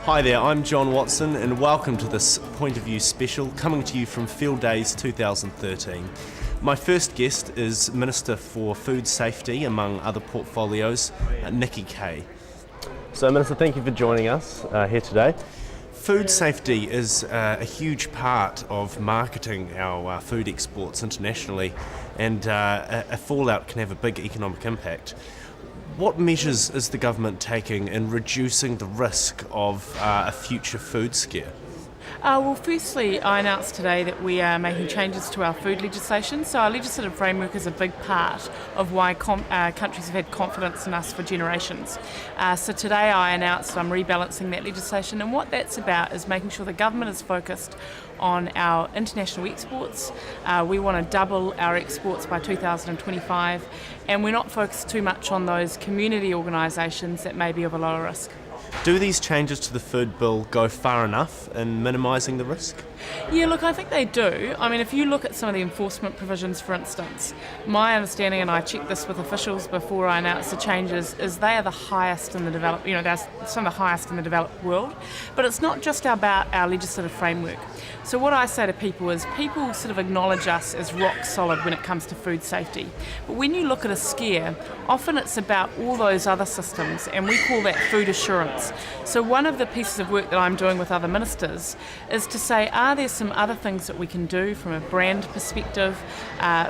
Hi there, I'm John Watson and welcome to this Point of View special coming to you from Field Days 2013. My first guest is Minister for Food Safety, among other portfolios, Nikki Kaye. So Minister, thank you for joining us here today. Food safety is a huge part of marketing our food exports internationally, and a fallout can have a big economic impact. What measures is the government taking in reducing the risk of a future food scare? Well, firstly, I announced today that we are making changes to our food legislation. So our legislative framework is a big part of why countries have had confidence in us for generations. So today I announced I'm rebalancing that legislation, and what that's about is making sure the government is focused on our international exports. We want to double our exports by 2025, and we're not focused too much on those community organisations that may be of a lower risk. Do these changes to the food bill go far enough in minimising the risk? Yeah, look, I think they do. I mean, if you look at some of the enforcement provisions, for instance, my understanding, and I checked this with officials before I announced the changes, is they are the highest in the developed, they're some of the highest in the developed world. But it's not just about our legislative framework. So what I say to people is people sort of acknowledge us as rock solid when it comes to food safety. But when you look at a scare, often it's about all those other systems, and we call that food assurance. So one of the pieces of work that I'm doing with other ministers is to say, are there some other things that we can do from a brand perspective,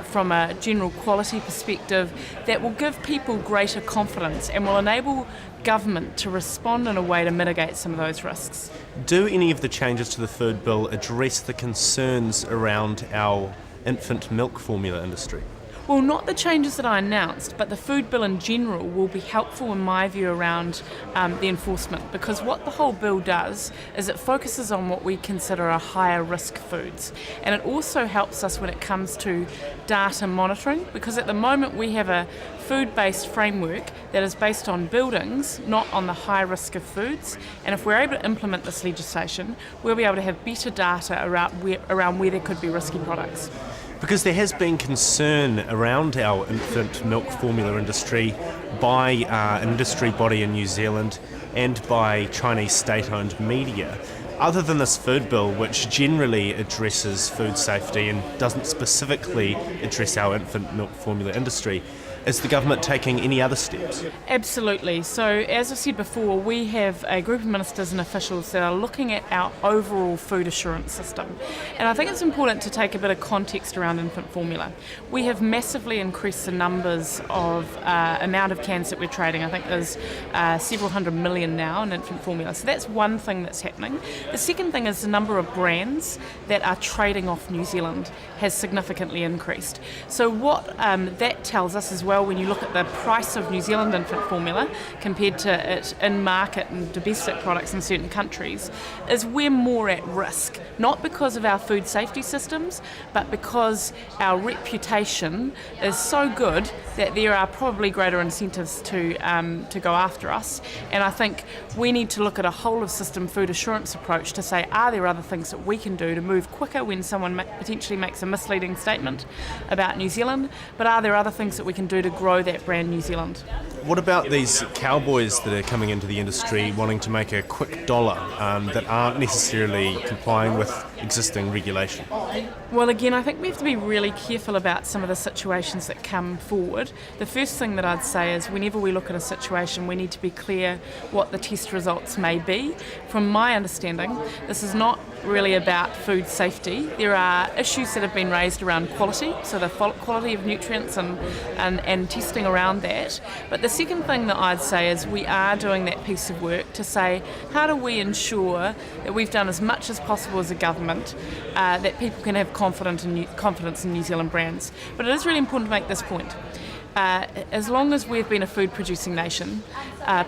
from a general quality perspective, that will give people greater confidence and will enable government to respond in a way to mitigate some of those risks. Do any of the changes to the food bill address the concerns around our infant milk formula industry? Well, not the changes that I announced, but the food bill in general will be helpful in my view around the enforcement, because what the whole bill does is it focuses on what we consider are higher risk foods, and it also helps us when it comes to data monitoring, because at the moment we have a food-based framework that is based on buildings, not on the high risk of foods, and if we're able to implement this legislation, we'll be able to have better data around where there could be risky products. Because there has been concern around our infant milk formula industry by an industry body in New Zealand and by Chinese state-owned media. Other than this food bill, which generally addresses food safety and doesn't specifically address our infant milk formula industry, is the government taking any other steps? Absolutely. So as I said before, we have a group of ministers and officials that are looking at our overall food assurance system. And I think it's important to take a bit of context around infant formula. We have massively increased the numbers of amount of cans that we're trading. I think there's several hundred million now in infant formula. So that's one thing that's happening. The second thing is the number of brands that are trading off New Zealand has significantly increased. So what that tells us as well, when you look at the price of New Zealand infant formula compared to it in market and domestic products in certain countries, is we're more at risk, not because of our food safety systems, but because our reputation is so good that there are probably greater incentives to go after us. And I think we need to look at a whole of system food assurance approach to say, are there other things that we can do to move quicker when someone potentially makes a misleading statement about New Zealand, but are there other things that we can do to grow that brand New Zealand? What about these cowboys that are coming into the industry wanting to make a quick dollar that aren't necessarily complying with existing regulation? Well, again, I think we have to be really careful about some of the situations that come forward. The first thing that I'd say is whenever we look at a situation, we need to be clear what the test results may be. From my understanding, this is not really about food safety. There are issues that have been raised around quality, so the quality of nutrients and testing around that. But the second thing that I'd say is we are doing that piece of work to say, how do we ensure that we've done as much as possible as a government that people can have confidence in New Zealand brands. But it is really important to make this point. As long as we've been a food producing nation,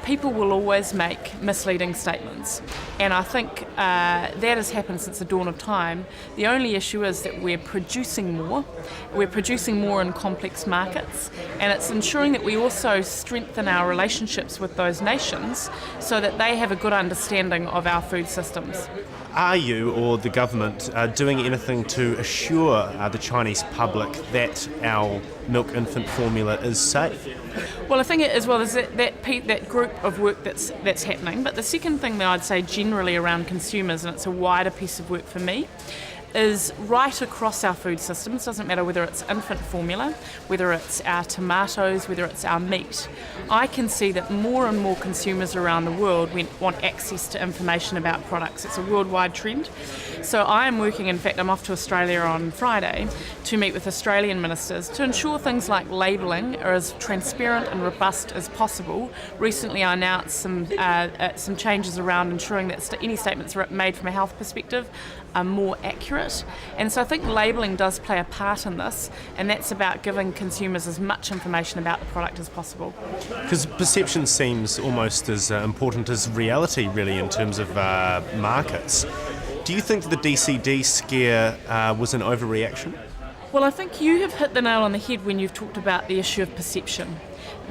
people will always make misleading statements. And I think that has happened since the dawn of time. The only issue is that we're producing more in complex markets, and it's ensuring that we also strengthen our relationships with those nations so that they have a good understanding of our food systems. Are you or the government doing anything to assure the Chinese public that our milk infant formula is safe? Well, I think it as well is that group of work that's happening. But the second thing that I'd say generally around consumers, and it's a wider piece of work for me, is right across our food systems. Doesn't matter whether it's infant formula, whether it's our tomatoes, whether it's our meat. I can see that more and more consumers around the world want access to information about products. It's a worldwide trend. So I am working, in fact, I'm off to Australia on Friday to meet with Australian ministers to ensure things like labelling are as transparent and robust as possible. Recently I announced some changes around ensuring that any statements made from a health perspective are more accurate. And so I think labelling does play a part in this, and that's about giving consumers as much information about the product as possible. Because perception seems almost as important as reality, really, in terms of markets. Do you think the DCD scare was an overreaction? Well, I think you have hit the nail on the head when you've talked about the issue of perception.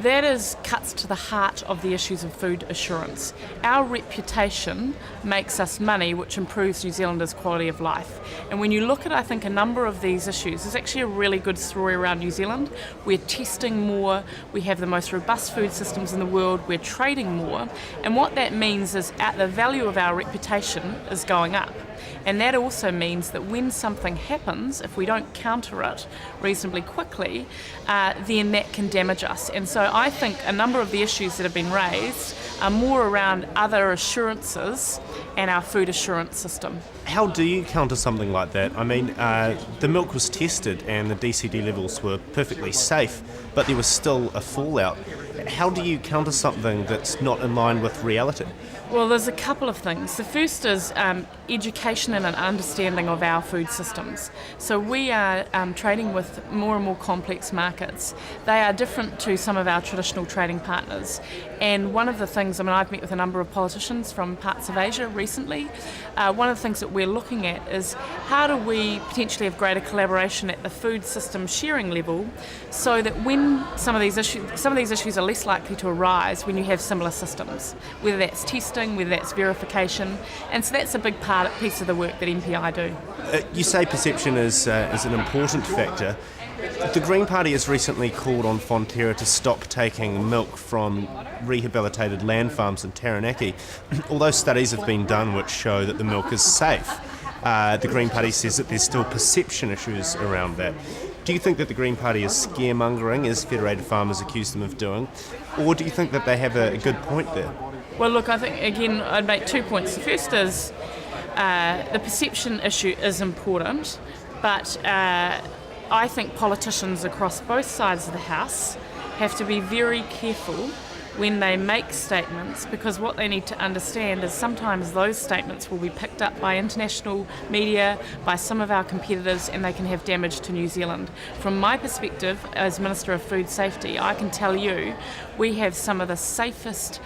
That cuts to the heart of the issues of food assurance. Our reputation makes us money, which improves New Zealanders' quality of life. And when you look at, I think, a number of these issues, there's actually a really good story around New Zealand. We're testing more, we have the most robust food systems in the world, we're trading more. And what that means is the value of our reputation is going up. And that also means that when something happens, if we don't counter it reasonably quickly, then that can damage us. And so I think a number of the issues that have been raised are more around other assurances and our food assurance system. How do you counter something like that? I mean, the milk was tested and the DCD levels were perfectly safe, but there was still a fallout. How do you counter something that's not in line with reality? Well, there's a couple of things. The first is education and an understanding of our food systems. So we are trading with more and more complex markets. They are different to some of our traditional trading partners. And one of the things, I've met with a number of politicians from parts of Asia recently. One of the things that we're looking at is how do we potentially have greater collaboration at the food system sharing level, so that when some of these issues are less likely to arise when you have similar systems, whether that's testing, whether that's verification. And so that's a big piece of the work that MPI do. You say perception is an important factor. The Green Party has recently called on Fonterra to stop taking milk from rehabilitated land farms in Taranaki. Although studies have been done which show that the milk is safe, the Green Party says that there's still perception issues around that. Do you think that the Green Party is scaremongering, as Federated Farmers accuse them of doing, or do you think that they have a good point there? Well, look, I think, again, I'd make 2 points. The first is the perception issue is important, but I think politicians across both sides of the House have to be very careful when they make statements, because what they need to understand is sometimes those statements will be picked up by international media, by some of our competitors, and they can have damage to New Zealand. From my perspective as Minister of Food Safety, I can tell you we have some of the safest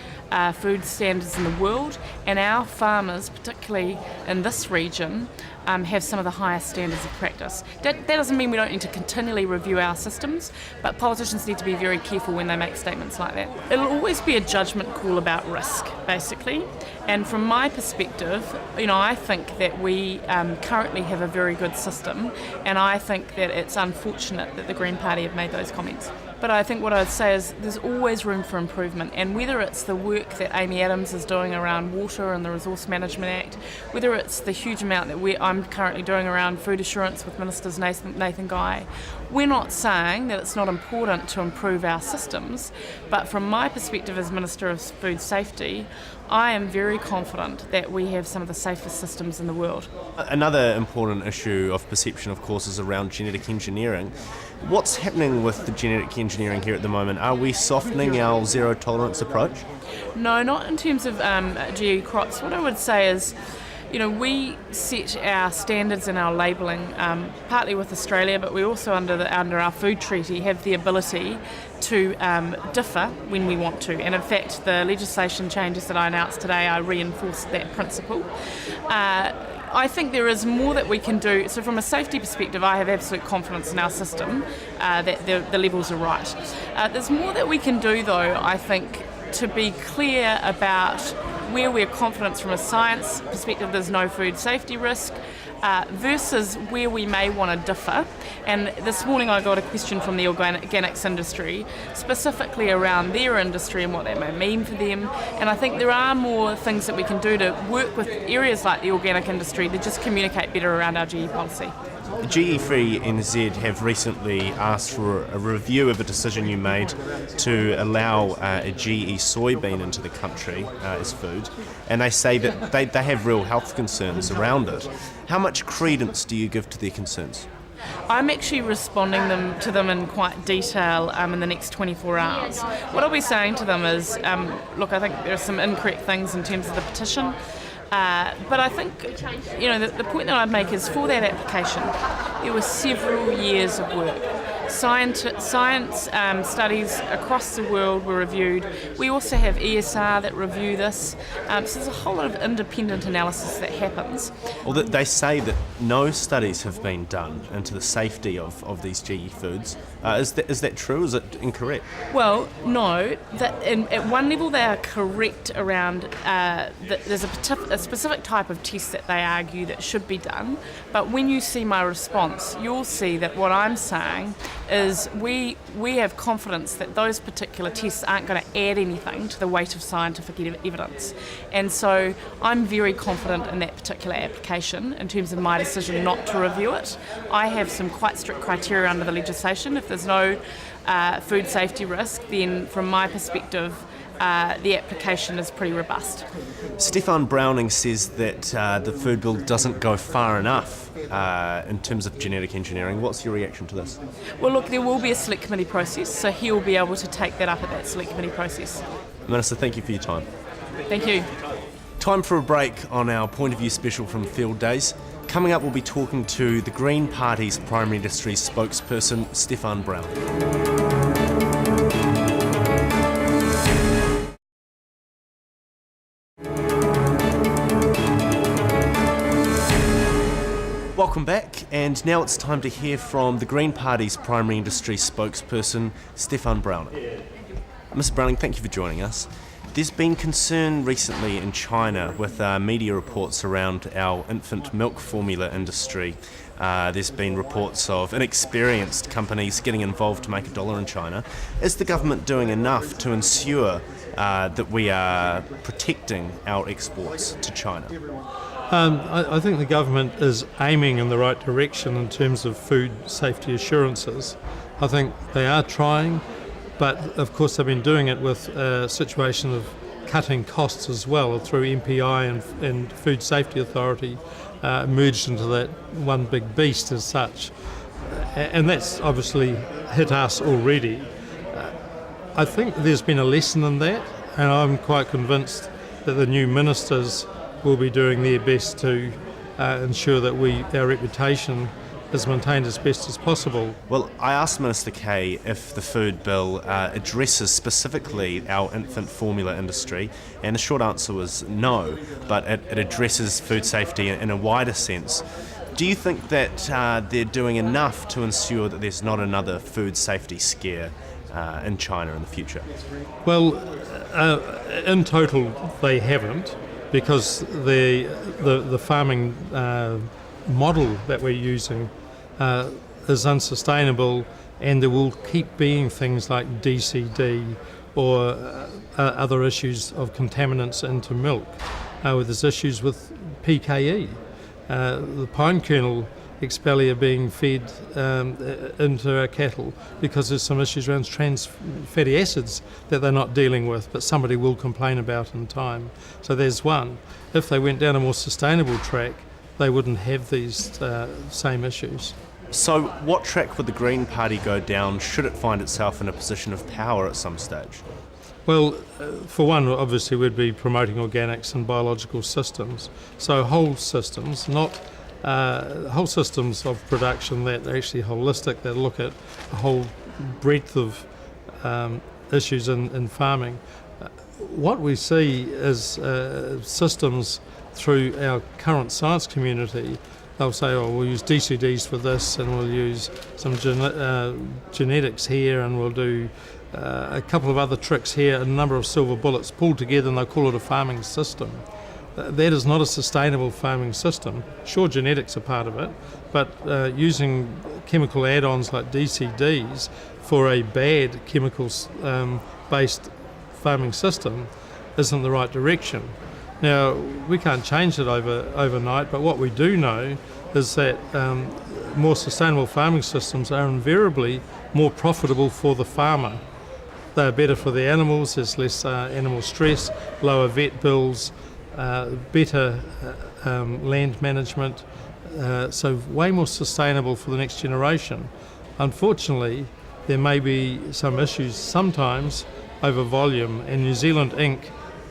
food standards in the world, and our farmers, particularly in this region, have some of the highest standards of practice. That doesn't mean we don't need to continually review our systems, but politicians need to be very careful when they make statements like that. It'll always be a judgment call about risk, basically. And from my perspective, I think that we currently have a very good system, and I think that it's unfortunate that the Green Party have made those comments. But I think what I'd say is there's always room for improvement, and whether it's the work that Amy Adams is doing around water and the Resource Management Act, whether it's the huge amount that I'm currently doing around food assurance with Ministers Nathan Guy, we're not saying that it's not important to improve our systems, but from my perspective as Minister of Food Safety, I am very confident that we have some of the safest systems in the world. Another important issue of perception, of course, is around genetic engineering. What's happening with the genetic engineering here at the moment? Are we softening our zero tolerance approach? No, not in terms of GE crops. What I would say is, we set our standards and our labelling partly with Australia, but we also under our food treaty have the ability to differ when we want to. And in fact, the legislation changes that I announced today, I reinforced that principle. I think there is more that we can do. So from a safety perspective, I have absolute confidence in our system that the levels are right. There's more that we can do, though, I think, to be clear about where we're confident from a science perspective there's no food safety risk, versus where we may want to differ. And this morning I got a question from the organics industry, specifically around their industry and what that may mean for them. And I think there are more things that we can do to work with areas like the organic industry to just communicate better around our GE policy. GE-Free NZ have recently asked for a review of a decision you made to allow a GE soybean into the country as food, and they say that they have real health concerns around it. How much credence do you give to their concerns? I'm actually responding to them in quite detail in the next 24 hours. What I'll be saying to them is, look, I think there are some incorrect things in terms of the petition. But I think, the point that I'd make is for that application, there were several years of work. Science studies across the world were reviewed. We also have ESR that review this. So there's a whole lot of independent analysis that happens. Well, they say that no studies have been done into the safety of these GE foods. Is that true? Is it incorrect? Well, no. At one level they are correct around there's a specific type of test that they argue that should be done. But when you see my response, you'll see that what I'm saying is we have confidence that those particular tests aren't going to add anything to the weight of scientific evidence. And so I'm very confident in that particular application in terms of my decision not to review it. I have some quite strict criteria under the legislation. If there's no food safety risk, then from my perspective, the application is pretty robust. Steffan Browning says that the food bill doesn't go far enough in terms of genetic engineering. What's your reaction to this? Well, look, there will be a select committee process, so he'll be able to take that up at that select committee process. Minister, thank you for your time. Thank you. Time for a break on our Point of View special from Field Days. Coming up, we'll be talking to the Green Party's Primary Industries spokesperson, Steffan Browning. Welcome back, and now it's time to hear from the Green Party's Primary Industry spokesperson, Steffan Browning. Mr. Browning, thank you for joining us. There's been concern recently in China with media reports around our infant milk formula industry. There's been reports of inexperienced companies getting involved to make $1 in China. Is the government doing enough to ensure that we are protecting our exports to China? I think the government is aiming in the right direction in terms of food safety assurances. I think they are trying, but of course they've been doing it with a situation of cutting costs as well through MPI and Food Safety Authority merged into that one big beast as such. And that's obviously hit us already. I think there's been a lesson in that, and I'm quite convinced that the new ministers will be doing their best to ensure that our reputation is maintained as best as possible. Well, I asked Minister Kaye if the food bill addresses specifically our infant formula industry, and the short answer was no, but it addresses food safety in a wider sense. Do you think that they're doing enough to ensure that there's not another food safety scare in China in the future? Well, in total they haven't, because the farming model that we're using is unsustainable, and there will keep being things like DCD or other issues of contaminants into milk. There's issues with PKE, the pine kernel expeller being fed into our cattle, because there's some issues around trans fatty acids that they're not dealing with, but somebody will complain about in time. So there's one. If they went down a more sustainable track, they wouldn't have these same issues. So what track would the Green Party go down should it find itself in a position of power at some stage? Well, for one, obviously we'd be promoting organics and biological systems. So whole systems, not whole systems of production that are actually holistic, that look at a whole breadth of issues in farming. What we see is systems through our current science community. They'll say, oh, we'll use DCDs for this, and we'll use some genetics here, and we'll do a couple of other tricks here, a number of silver bullets pulled together, and they'll call it a farming system. that is not a sustainable farming system. Sure, genetics are part of it, but using chemical add-ons like DCDs for a bad chemicals-based farming system isn't the right direction. Now, we can't change it overnight, but what we do know is that more sustainable farming systems are invariably more profitable for the farmer. They're better for the animals, there's less animal stress, lower vet bills, better land management, so way more sustainable for the next generation. Unfortunately, there may be some issues sometimes over volume, and New Zealand Inc.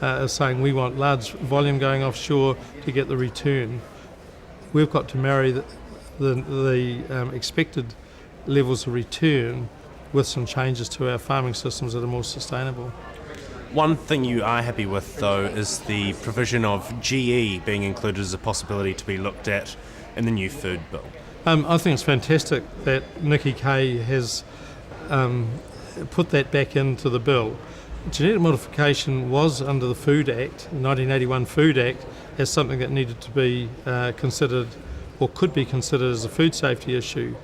Is saying we want large volume going offshore to get the return. We've got to marry the expected levels of return with some changes to our farming systems that are more sustainable. One thing you are happy with, though, is the provision of GE being included as a possibility to be looked at in the new food bill. I think it's fantastic that Nikki Kaye has put that back into the bill. Genetic modification was under the Food Act, the 1981 Food Act, as something that needed to be considered or could be considered as a food safety issue.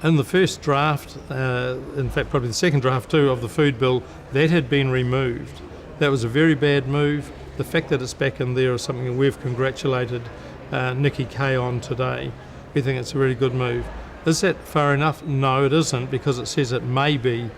In the first draft, in fact probably the second draft too, of the food bill, that had been removed. That was a very bad move. The fact that it's back in there is something that we've congratulated Nikki Kaye on today. We think it's a really good move. Is that far enough? No, it isn't, because it says it may be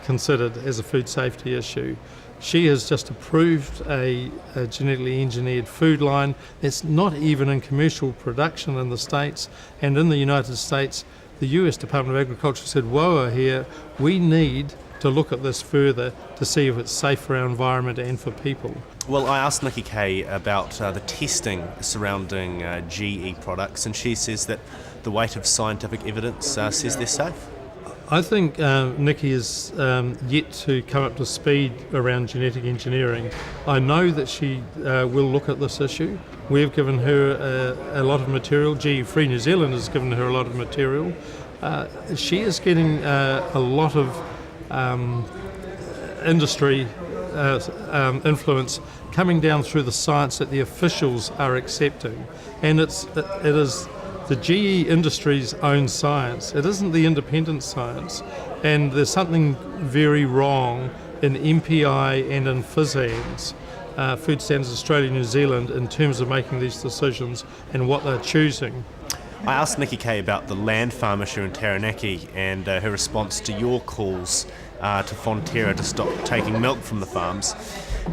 considered as a food safety issue. She has just approved a genetically engineered food line that's not even in commercial production in the States, and in the United States the US Department of Agriculture said, whoa here, we need to look at this further to see if it's safe for our environment and for people. Well, I asked Nikki Kaye about the testing surrounding GE products, and she says that the weight of scientific evidence says they're safe. I think Nikki is yet to come up to speed around genetic engineering. I know that she will look at this issue. We've given her a lot of material. GE Free New Zealand has given her a lot of material. She is getting a lot of industry influence coming down through the science that the officials are accepting. And it is the GE Industries' own science. It isn't the independent science. And there's something very wrong in MPI and in FSANZ, Food Standards Australia New Zealand, in terms of making these decisions and what they're choosing. I asked Nikki Kaye about the land farm issue in Taranaki and her response to your calls to Fonterra to stop taking milk from the farms.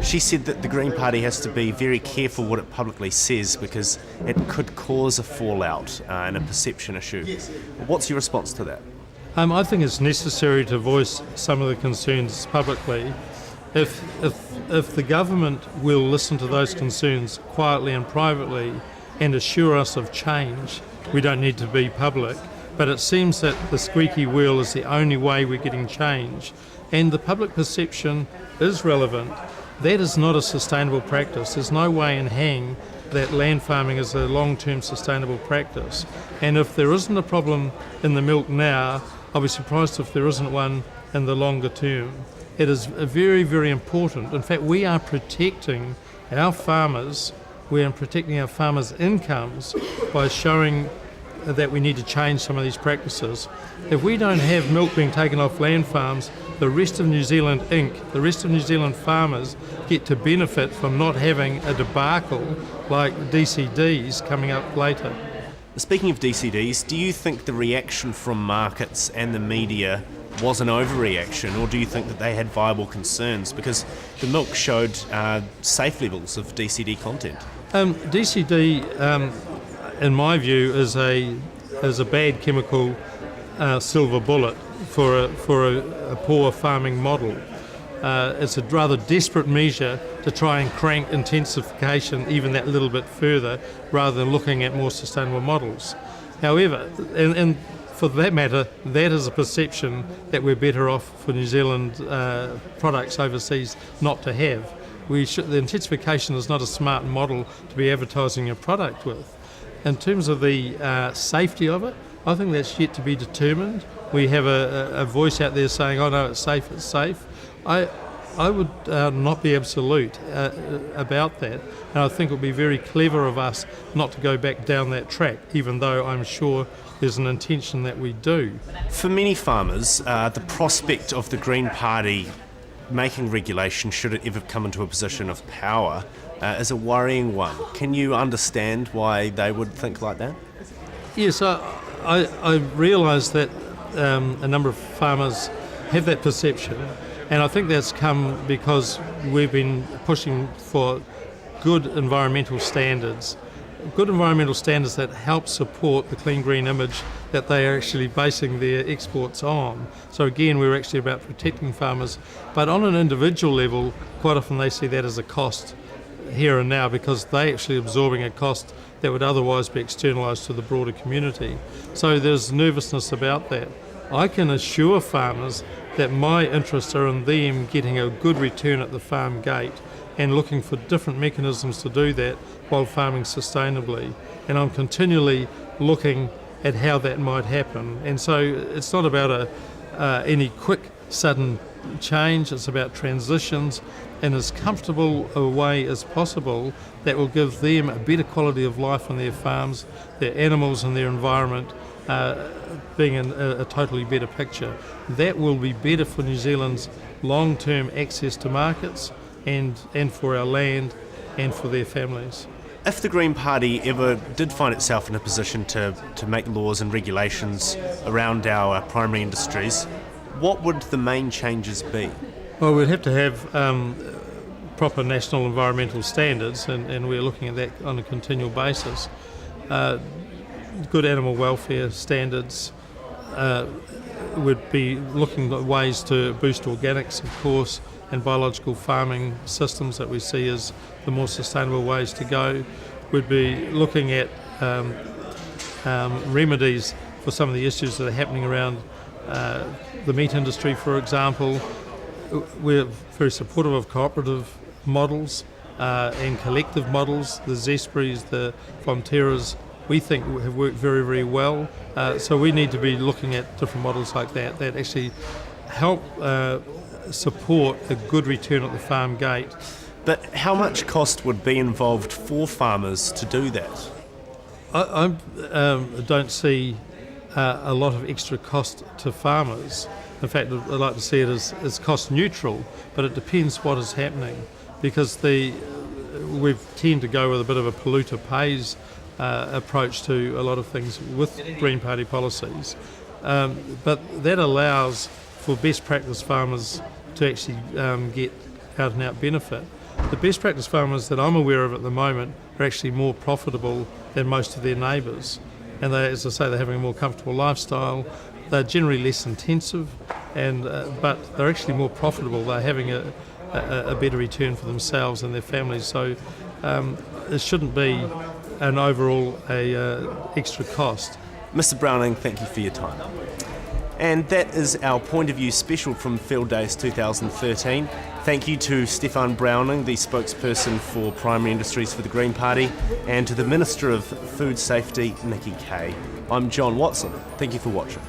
She said that the Green Party has to be very careful what it publicly says because it could cause a fallout and a perception issue. What's your response to that? I think it's necessary to voice some of the concerns publicly. If the government will listen to those concerns quietly and privately and assure us of change, we don't need to be public. But it seems that the squeaky wheel is the only way we're getting change. And the public perception is relevant. That is not a sustainable practice. There's no way in hang that land farming is a long-term sustainable practice. And if there isn't a problem in the milk now, I'll be surprised if there isn't one in the longer term. It is very, very important. In fact, we are protecting our farmers, we are protecting our farmers' incomes by showing that we need to change some of these practices. If we don't have milk being taken off land farms, the rest of New Zealand Inc., the rest of New Zealand farmers get to benefit from not having a debacle like DCDs coming up later. Speaking of DCDs, do you think the reaction from markets and the media was an overreaction, or do you think that they had viable concerns? Because the milk showed safe levels of DCD content. DCD, in my view, is a bad chemical silver bullet for a poor farming model. It's a rather desperate measure to try and crank intensification even that little bit further, rather than looking at more sustainable models. However, and for that matter, that is a perception that we're better off for New Zealand products overseas not to have. The intensification is not a smart model to be advertising your product with. In terms of the safety of it, I think that's yet to be determined. We have a voice out there saying, oh no, it's safe, it's safe. I would not be absolute about that, and I think it would be very clever of us not to go back down that track, even though I'm sure there's an intention that we do. For many farmers, the prospect of the Green Party making regulation, should it ever come into a position of power, is a worrying one. Can you understand why they would think like that? Yes, I realise that a number of farmers have that perception, and I think that's come because we've been pushing for good environmental standards that help support the clean green image that they are actually basing their exports on. So again, we're actually about protecting farmers, but on an individual level, quite often they see that as a cost here and now because they're actually absorbing a cost that would otherwise be externalised to the broader community. So there's nervousness about that. I can assure farmers that my interests are in them getting a good return at the farm gate and looking for different mechanisms to do that while farming sustainably. And I'm continually looking at how that might happen. And so it's not about any quick, sudden change, it's about transitions in as comfortable a way as possible that will give them a better quality of life on their farms, their animals and their environment, being in a totally better picture. That will be better for New Zealand's long-term access to markets and for our land and for their families. If the Green Party ever did find itself in a position to make laws and regulations around our primary industries, what would the main changes be? Well, we'd have to have proper national environmental standards, and we're looking at that on a continual basis. Good animal welfare standards. Would be looking at ways to boost organics, of course, and biological farming systems that we see as the more sustainable ways to go. We'd be looking at remedies for some of the issues that are happening around the meat industry, for example. We're very supportive of cooperative models and collective models. The Zesprys, the Fonterras, we think have worked very, very well. So we need to be looking at different models like that actually help support a good return at the farm gate. But how much cost would be involved for farmers to do that? I don't see a lot of extra cost to farmers. In fact, I'd like to see it as cost neutral, but it depends what is happening, because we tend to go with a bit of a polluter pays approach to a lot of things with Green Party policies. But that allows for best practice farmers to actually get out and out benefit. The best practice farmers that I'm aware of at the moment are actually more profitable than most of their neighbours. And they, as I say, they're having a more comfortable lifestyle. They're generally less intensive, but they're actually more profitable. They're having a better return for themselves and their families. So it shouldn't be an overall extra cost. Mr. Browning, thank you for your time. And that is our Point of View special from Field Days 2013. Thank you to Steffan Browning, the spokesperson for Primary Industries for the Green Party, and to the Minister of Food Safety, Nikki Kaye. I'm John Watson. Thank you for watching.